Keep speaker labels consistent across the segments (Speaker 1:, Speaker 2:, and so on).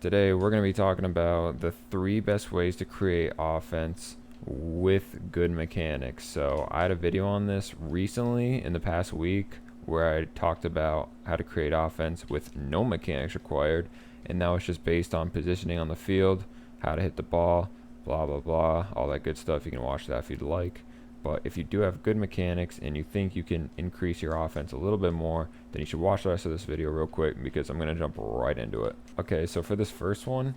Speaker 1: Today we're going to be talking about the 3 best ways to create offense with good mechanics. So I had a video on this recently in the past week where I talked about how to create offense with no mechanics required, and that was just based on positioning on the field, how to hit the ball, blah blah blah, all that good stuff. You can watch that if you'd like. But if you do have good mechanics and you think you can increase your offense a little bit more, then you should watch the rest of this video real quick because I'm going to jump right into it. Okay, so for this first one,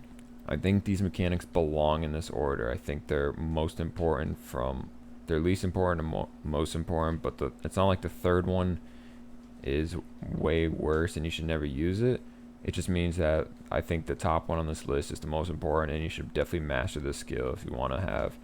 Speaker 1: I think these mechanics belong in this order. I think they're most important from they're least important to most important, but it's not like the third one is way worse and you should never use it. It just means that I think the top one on this list is the most important, and you should definitely master this skill if you want to have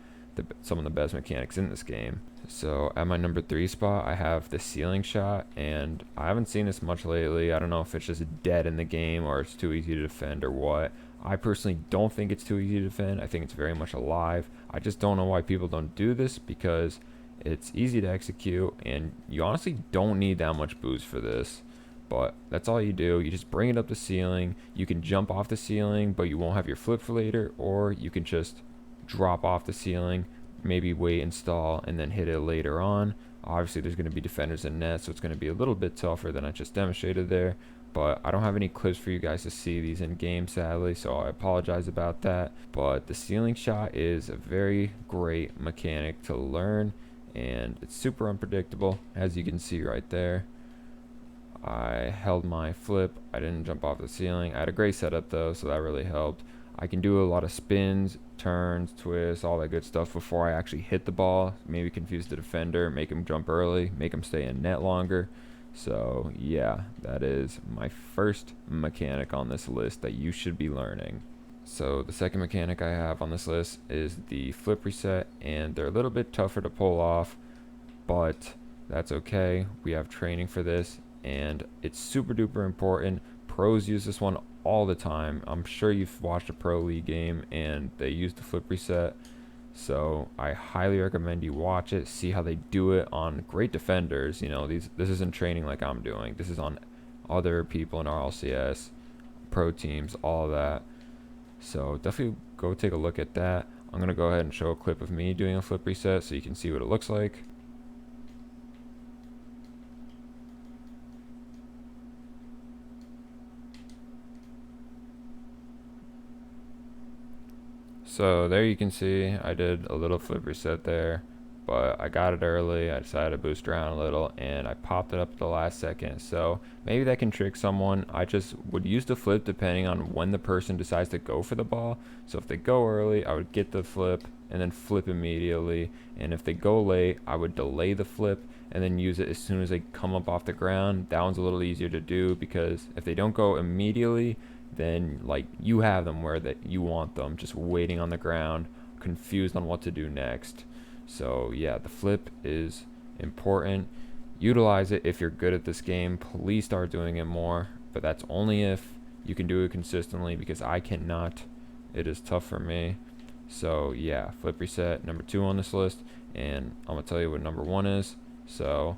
Speaker 1: some of the best mechanics in this game. So at my number 3 spot, I have the ceiling shot, and I haven't seen this much lately. I don't know if it's just dead in the game or it's too easy to defend or what. I personally don't think it's too easy to defend. I think it's very much alive. I just don't know why people don't do this, because it's easy to execute and you honestly don't need that much boost for this. But that's all you do. You just bring it up the ceiling. You can jump off the ceiling, but you won't have your flip for later, or you can just drop off the ceiling, maybe wait and stall, and then hit it later on. Obviously there's going to be defenders in net, so it's going to be a little bit tougher than I just demonstrated there, but I don't have any clips for you guys to see these in game, sadly, so I apologize about that. But the ceiling shot is a very great mechanic to learn, and it's super unpredictable, as you can see right there. I held my flip, I didn't jump off the ceiling. I had a great setup though, so that really helped. I can do a lot of spins, turns, twists, all that good stuff before I actually hit the ball. Maybe confuse the defender, make him jump early, make him stay in net longer. So yeah, that is my first mechanic on this list that you should be learning. So the second mechanic I have on this list is the flip reset, and they're a little bit tougher to pull off, but that's okay. We have training for this, and it's super duper important. Pros use this one all the time. I'm sure you've watched a pro league game and they use the flip reset, so I highly recommend you watch it, see how they do it on great defenders. You know, this isn't training like I'm doing. This is on other people in RLCS, pro teams, all of that. So definitely go take a look at that. I'm gonna go ahead and show a clip of me doing a flip reset so you can see what it looks like. So there you can see I did a little flip reset there, but I got it early. I decided to boost around a little and I popped it up at the last second. So maybe that can trick someone. I just would use the flip depending on when the person decides to go for the ball. So if they go early, I would get the flip and then flip immediately. And if they go late, I would delay the flip and then use it as soon as they come up off the ground. That one's a little easier to do, because if they don't go immediately, then like you have them where that you want them, just waiting on the ground, confused on what to do next. So yeah, the flip is important. Utilize it if you're good at this game. Please start doing it more, but that's only if you can do it consistently, because I cannot. It is tough for me. So yeah, flip reset, number 2 on this list, and I'm gonna tell you what number 1 is. So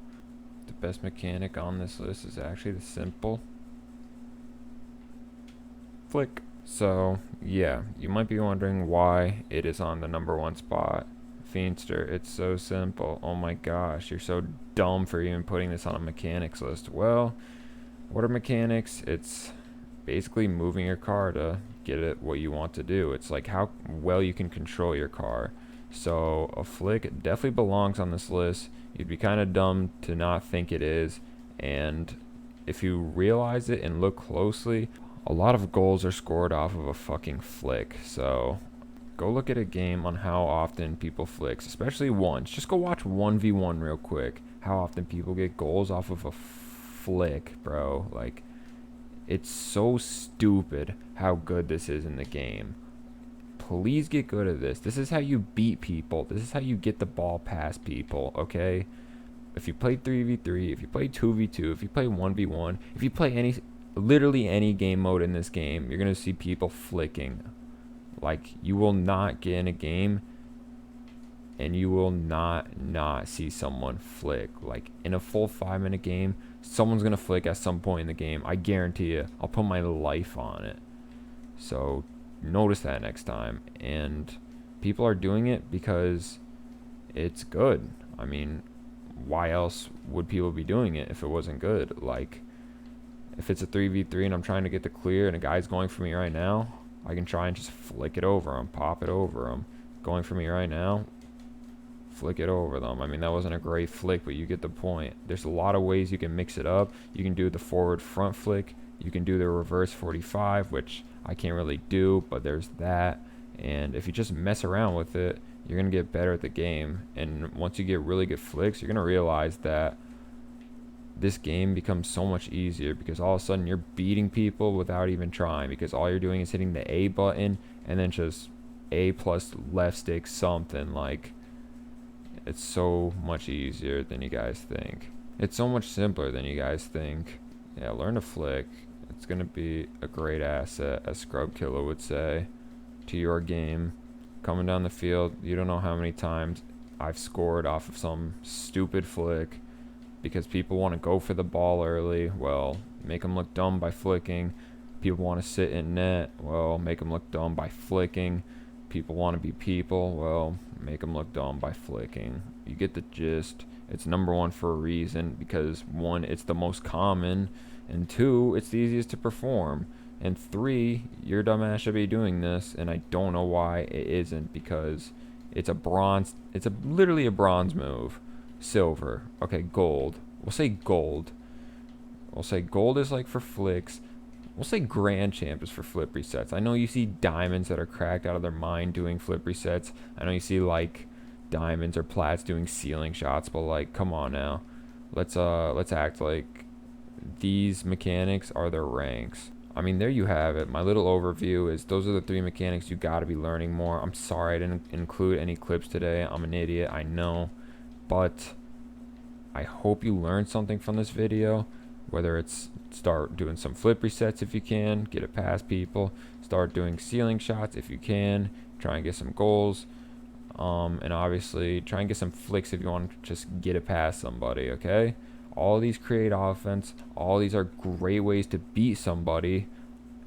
Speaker 1: the best mechanic on this list is actually the simple flick. So yeah, you might be wondering why it is on the number 1 spot. Fiendster, it's so simple. Oh my gosh, you're so dumb for even putting this on a mechanics list. Well, what are mechanics? It's basically moving your car to get it what you want to do. It's like how well you can control your car. So a flick definitely belongs on this list. You'd be kind of dumb to not think it is, and if you realize it and look closely, a lot of goals are scored off of a fucking flick. So go look at a game on how often people flicks, especially once. Just go watch 1v1 real quick. How often people get goals off of a flick, bro. Like, it's so stupid how good this is in the game. Please get good at this. This is how you beat people. This is how you get the ball past people, okay? If you play 3v3, if you play 2v2, if you play 1v1, if you play literally any game mode in this game, you're going to see people flicking. Like, you will not get in a game and you will not see someone flick. Like, in a full 5-minute game, someone's going to flick at some point in the game. I guarantee you. I'll put my life on it. So notice that next time. And people are doing it because it's good. I mean, why else would people be doing it if it wasn't good? Like, if it's a 3v3 and I'm trying to get the clear and a guy's going for me right now, I can try and just flick it over him, pop it over him. Going for me right now, flick it over them. I mean, that wasn't a great flick, but you get the point. There's a lot of ways you can mix it up. You can do the forward front flick. You can do the reverse 45, which I can't really do, but there's that. And if you just mess around with it, you're going to get better at the game. And once you get really good flicks, you're going to realize that this game becomes so much easier, because all of a sudden you're beating people without even trying, because all you're doing is hitting the A button and then just A plus left stick something. Like, it's so much easier than you guys think. It's so much simpler than you guys think. Yeah, learn to flick. It's going to be a great asset, as Scrub Killer would say, to your game. Coming down the field, you don't know how many times I've scored off of some stupid flick because people want to go for the ball early. Well, make them look dumb by flicking. People want to sit in net. Well, make them look dumb by flicking. People want to be people. Well, make them look dumb by flicking. You get the gist. It's number one for a reason, because one, it's the most common, and two, it's the easiest to perform, and three, your dumbass should be doing this, and I don't know why it isn't, because it's literally a bronze move. Silver. Okay, gold. We'll say gold. We'll say gold is like for flicks. We'll say grand champ is for flip resets. I know you see diamonds that are cracked out of their mind doing flip resets. I know you see like diamonds or plats doing ceiling shots, but like, come on now. Let's act like these mechanics are their ranks. I mean, there you have it. My little overview is those are the 3 mechanics you got to be learning more. I'm sorry I didn't include any clips today. I'm an idiot, I know. But I hope you learned something from this video, whether it's start doing some flip resets if you can, get it past people, start doing ceiling shots if you can, try and get some goals, and obviously try and get some flicks if you want to just get it past somebody, okay? All of these create offense. All of these are great ways to beat somebody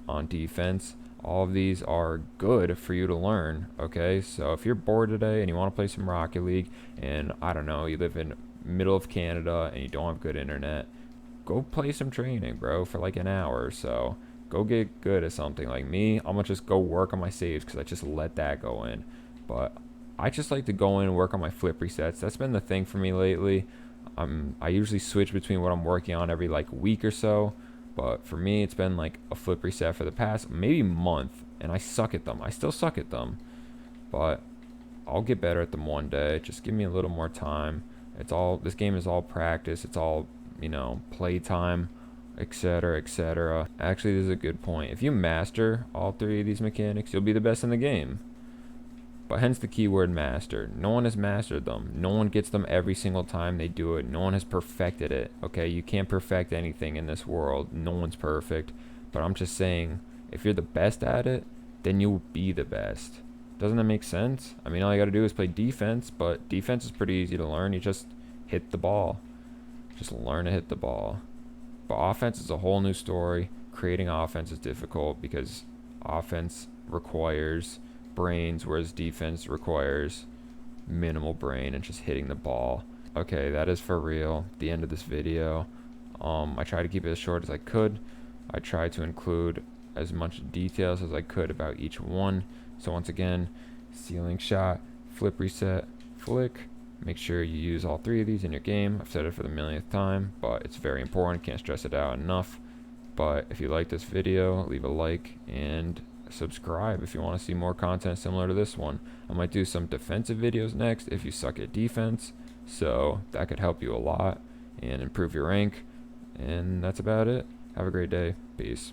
Speaker 1: on defense. All of these are good for you to learn, okay? So if you're bored today and you want to play some Rocket League, and I don't know, you live in middle of Canada and you don't have good internet, go play some training, bro, for like an hour or so. Go get good at something. Like me, I'm gonna just go work on my saves because I just let that go in. But I just like to go in and work on my flip resets. That's been the thing for me lately. I usually switch between what I'm working on every like week or so. But for me, it's been like a flip reset for the past maybe month, and I suck at them. I still suck at them, but I'll get better at them one day. Just give me a little more time. This game is all practice. It's all, play time, etc., etc. Actually, this is a good point. If you master all 3 of these mechanics, you'll be the best in the game. But hence the keyword master. No one has mastered them. No one gets them every single time they do it. No one has perfected it. Okay, you can't perfect anything in this world. No one's perfect. But I'm just saying, if you're the best at it, then you'll be the best. Doesn't that make sense? I mean, all you gotta do is play defense, but defense is pretty easy to learn. You just hit the ball. Just learn to hit the ball. But offense is a whole new story. Creating offense is difficult because offense requires brains, whereas defense requires minimal brain and just hitting the ball. Okay, that is for real. The end of this video. I tried to keep it as short as I could. I tried to include as much details as I could about each one. So once again, ceiling shot, flip reset, flick. Make sure you use all 3 of these in your game. I've said it for the millionth time, but it's very important. Can't stress it out enough. But if you like this video, leave a like and subscribe if you want to see more content similar to this one. I might do some defensive videos next if you suck at defense, so that could help you a lot and improve your rank. And that's about it. Have a great day. Peace.